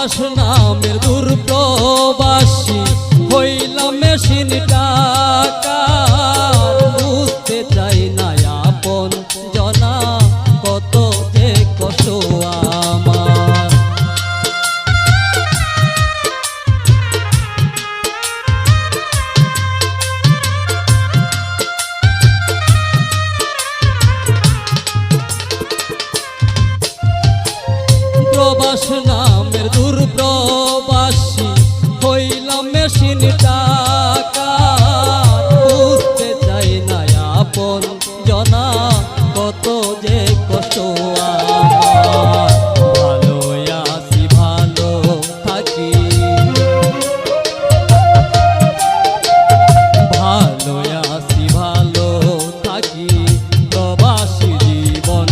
প্রবাস নামের দূর প্রবাসী হইলাম মেশিন টাকার, বুঝতে চাই না আপন জনা কত যে কষ্ট আমার। প্রবাস নামের দূর প্রবাসী হইলাম মেশিন টাকার, বুঝতে চাই না আপন জনা কত যে কষ্ট